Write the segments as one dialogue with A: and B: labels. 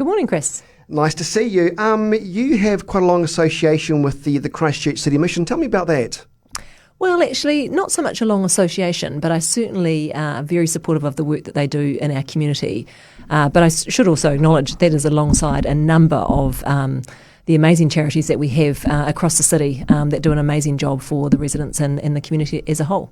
A: morning, Chris.
B: Nice to see you. You have quite a long association with the Christchurch City Mission. Tell me about that.
A: Well, actually, not so much a long association, but I certainly are very supportive of the work that they do in our community. But I should also acknowledge that is alongside a number of the amazing charities that we have across the city that do an amazing job for the residents and the community as a whole.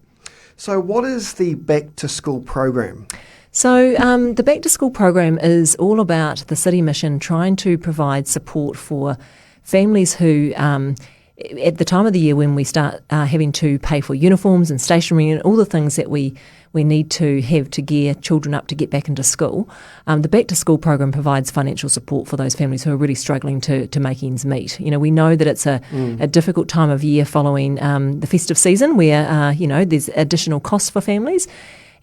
B: So what is the Back to School program?
A: So the Back to School program is all about the City Mission trying to provide support for families who, at the time of the year when we start having to pay for uniforms and stationery and all the things that we need to have to gear children up to get back into school, the Back to School program provides financial support for those families who are really struggling to make ends meet. You know, we know that it's a difficult time of year following the festive season where, there's additional costs for families.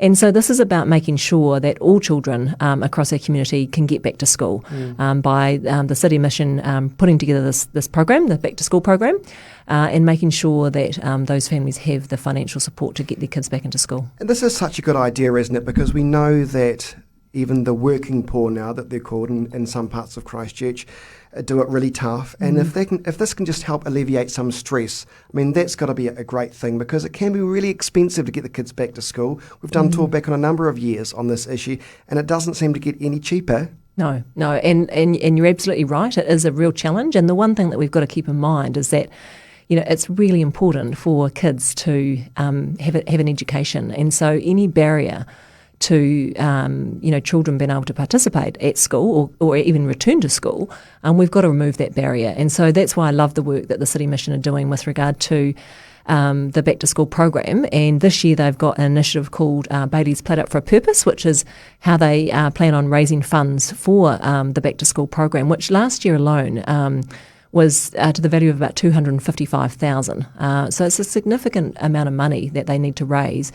A: And so this is about making sure that all children across our community can get back to school by the City Mission putting together this program, the Back to School program, and making sure that those families have the financial support to get their kids back into school.
B: And this is such a good idea, isn't it? Because we know that even the working poor now, that they're called in some parts of Christchurch, do it really tough. And if this can just help alleviate some stress, I mean, that's got to be a great thing, because it can be really expensive to get the kids back to school. We've done talk back on a number of years on this issue, and it doesn't seem to get any cheaper.
A: No, and you're absolutely right. It is a real challenge. And the one thing that we've got to keep in mind is that, you know, it's really important for kids to have an education. And so any barrier to children being able to participate at school or even return to school, we've got to remove that barrier. And so that's why I love the work that the City Mission are doing with regard to the Back to School program. And this year they've got an initiative called Bayleys Plate Up for a Purpose, which is how they plan on raising funds for the Back to School program, which last year alone was to the value of about $255,000. So it's a significant amount of money that they need to raise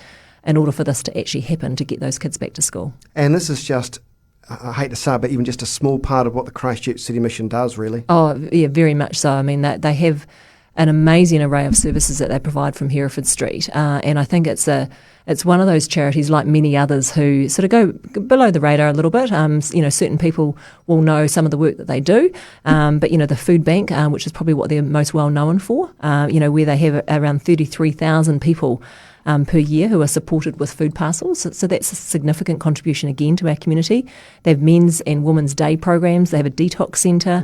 A: in order for this to actually happen, to get those kids back to school.
B: And this is just, I hate to say it, but even just a small part of what the Christchurch City Mission does, really.
A: Oh, yeah, very much so. I mean, they have an amazing array of services that they provide from Hereford Street, and I think it's one of those charities, like many others, who sort of go below the radar a little bit. Certain people will know some of the work that they do, but the food bank, which is probably what they're most well known for, where they have around 33,000 people per year who are supported with food parcels. So that's a significant contribution again to our community. They have men's and women's day programs. They have a detox centre.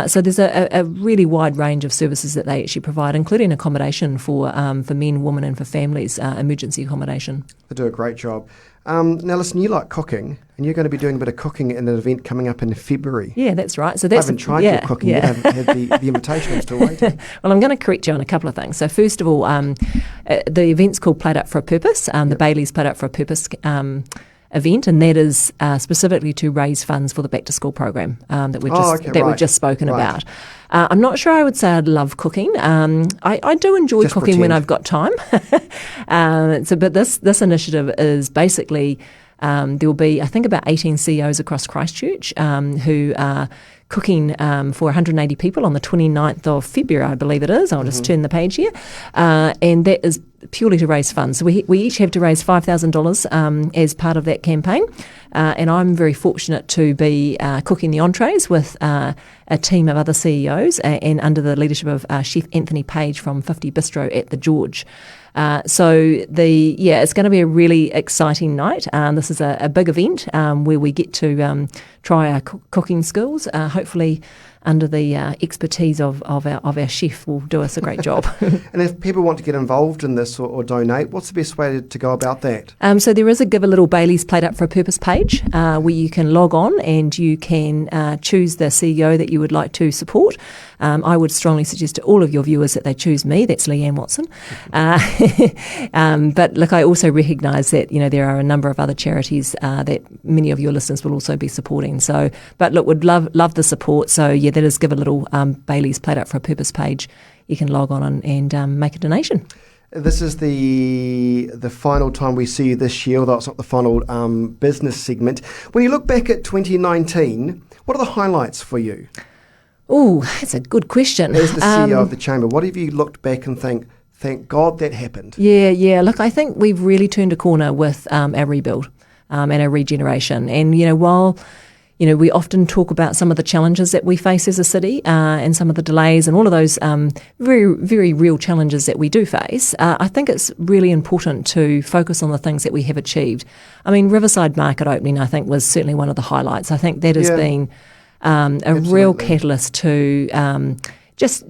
A: So there's a really wide range of services that they actually provide, including accommodation for men, women and for families, emergency accommodation.
B: They do a great job. Now listen, you like cooking, and you're going to be doing a bit of cooking in an event coming up in February.
A: Yeah, that's right. So
B: I haven't tried your cooking yet. I haven't had the invitation. I'm still waiting.
A: Well, I'm going to correct you on a couple of things. So first of all, the event's called Plate Up for a Purpose, the Bayleys Plate Up for a Purpose event, and that is specifically to raise funds for the Back to School program that we've just spoken about. I'm not sure I would say I'd love cooking. I do enjoy just cooking when I've got time. But this initiative is basically there will be, I think, about 18 CEOs across Christchurch who are cooking for 180 people on the 29th of February, I believe it is. I'll just turn the page here. And that is purely to raise funds. So we each have to raise $5,000 as part of that campaign. And I'm very fortunate to be cooking the entrees with a team of other CEOs and under the leadership of Chef Anthony Page from 50 Bistro at the George. It's going to be a really exciting night. This is a big event where we get to try our cooking skills. Hopefully, under the expertise of our chef, will do us a great job.
B: And if people want to get involved in this or donate, what's the best way to go about that?
A: So there is a Give a Little Bayleys Plate Up for a Purpose page where you can log on and you can choose the CEO that you would like to support. I would strongly suggest to all of your viewers that they choose me. That's Leeann Watson. But look, I also recognise that there are a number of other charities that many of your listeners will also be supporting. So, but look, would love the support. So yeah, that is Give a Little Bayleys Plate Up for a Purpose page. You can log on and make a donation.
B: This is the final time we see you this year, although it's not the final business segment. When you look back at 2019, what are the highlights for you?
A: Oh, that's a good question.
B: As the CEO of the Chamber, what have you looked back and thank God that happened?
A: Yeah. Look, I think we've really turned a corner with our rebuild and our regeneration. And, while we often talk about some of the challenges that we face as a city and some of the delays and all of those very, very real challenges that we do face. I think it's really important to focus on the things that we have achieved. I mean, Riverside Market opening, I think, was certainly one of the highlights. I think that has been a real catalyst to just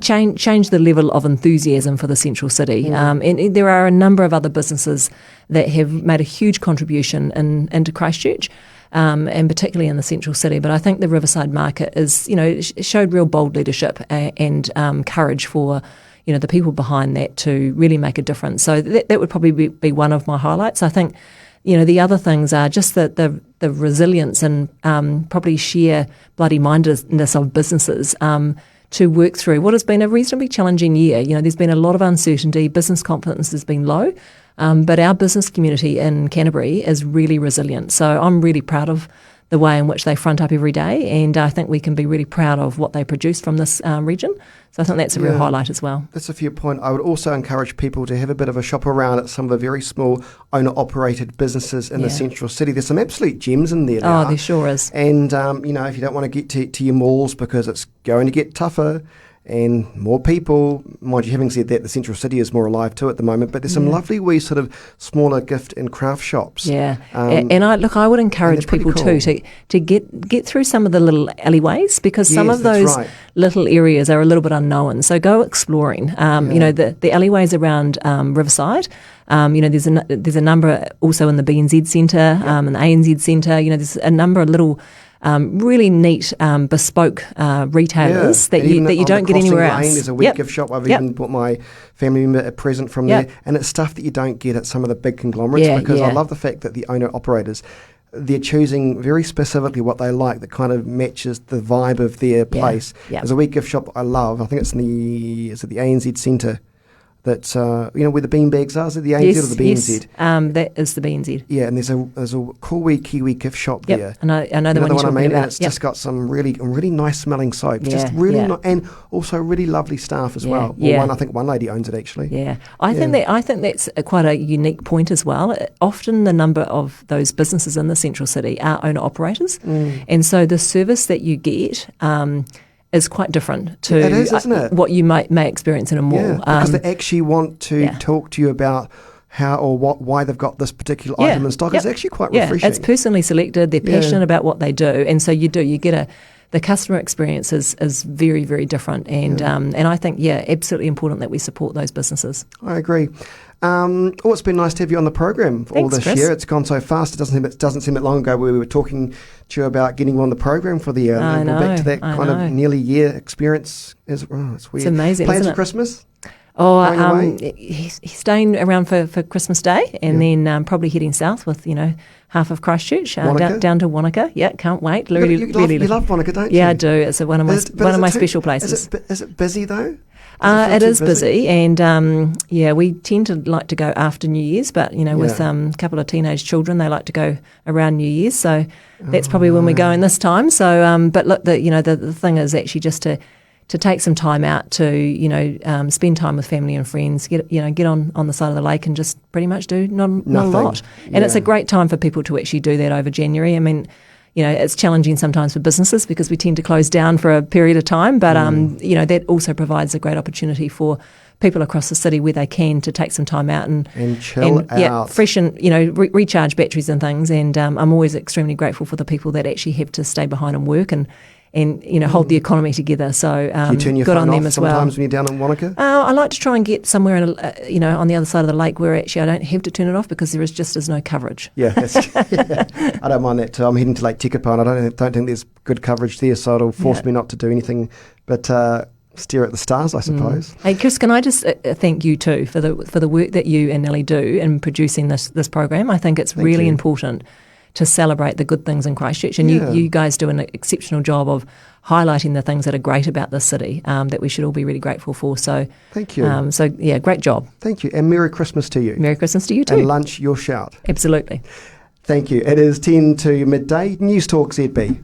A: change the level of enthusiasm for the central city. And there are a number of other businesses that have made a huge contribution into Christchurch, and particularly in the central city. But I think the Riverside Market showed real bold leadership and courage for the people behind that to really make a difference. So that would probably be one of my highlights. I think the other things are just the resilience and probably sheer bloody-mindedness of businesses to work through what has been a reasonably challenging year. There's been a lot of uncertainty, business confidence has been low, but our business community in Canterbury is really resilient. So I'm really proud of the way in which they front up every day, and I think we can be really proud of what they produce from this region. So I think that's a real highlight as well.
B: That's a fair point. I would also encourage people to have a bit of a shop around at some of the very small owner-operated businesses in the central city. There's some absolute gems in there now.
A: Oh, there sure is.
B: And, if you don't want to get to your malls because it's going to get tougher and more people, mind you, having said that, the central city is more alive too at the moment, but there's some lovely wee sort of smaller gift and craft shops.
A: Yeah, and I would encourage people
B: cool.
A: too to get through some of the little alleyways, because some of those little areas are a little bit unknown. So go exploring. The alleyways around Riverside. There's a number also in the BNZ Centre and the ANZ Centre. There's a number of little really neat bespoke retailers that you don't get anywhere else.
B: There's a wee gift shop. I've even bought my family member a present from there, and it's stuff that you don't get at some of the big conglomerates, because I love the fact that the owner-operators, they're choosing very specifically what they like that kind of matches the vibe of their place. There's a wee gift shop I love. I think it's the ANZ Centre. That's where the beanbags are. Is it the ANZ or the BNZ?
A: Yes, that is the BNZ.
B: Yeah, and there's a cool wee Kiwi gift shop there.
A: And I know the one you're talking about.
B: And it's just got some really nice smelling soap. Just really and also really lovely staff as well. I think one lady owns it actually. Yeah,
A: I think that's quite a unique point as well. Often the number of those businesses in the central city are owner operators, and so the service that you get is quite different to
B: isn't it?
A: What you may experience in a mall.
B: Yeah, because they actually want to talk to you about how or why they've got this particular item in stock. It's actually quite refreshing.
A: It's personally selected. They're passionate about what they do, and so you get the customer experience is very, very different, and I think absolutely important that we support those businesses.
B: I agree. It's been nice to have you on the program all this
A: Chris.
B: year. It's gone so fast. It doesn't seem that long ago we were talking to you about getting you on the program for the year.
A: I know,
B: we're back to that kind of nearly year experience. It's weird.
A: It's amazing.
B: Plans
A: for
B: Christmas?
A: He's staying around for Christmas Day, and then probably heading south with half of Christchurch down to Wanaka. Yeah, can't wait.
B: You love Wanaka, don't you?
A: Yeah, I do. It's one of my special places.
B: Is it busy though?
A: It is busy, and we tend to like to go after New Year's, but with a couple of teenage children, they like to go around New Year's, so that's probably when we're going this time. So, but look, the thing is actually just to take some time out to spend time with family and friends, get on the side of the lake and just pretty much do not a lot. And it's a great time for people to actually do that over January. I mean, it's challenging sometimes for businesses because we tend to close down for a period of time, but that also provides a great opportunity for people across the city where they can to take some time out and
B: chill out,
A: freshen, recharge batteries and things. And I'm always extremely grateful for the people that actually have to stay behind and work and hold the economy together. So
B: you turn your
A: good
B: phone
A: on them
B: off
A: as well.
B: Sometimes when you're down in Wanaka?
A: I like to try and get somewhere on the other side of the lake where actually I don't have to turn it off because there is no coverage.
B: Yeah, I don't mind that too. I'm heading to Lake Tekapo and I don't think there's good coverage there, so it'll force me not to do anything but stare at the stars, I suppose.
A: Hey Chris, can I just thank you too for the work that you and Nellie do in producing this program. I think it's really important to celebrate the good things in Christchurch, and you guys do an exceptional job of highlighting the things that are great about this city that we should all be really grateful for. So
B: thank you.
A: Great job.
B: Thank you, and Merry Christmas to you.
A: Merry Christmas to you too.
B: And lunch, your shout.
A: Absolutely.
B: Thank you. It is 10 to midday. Newstalk ZB.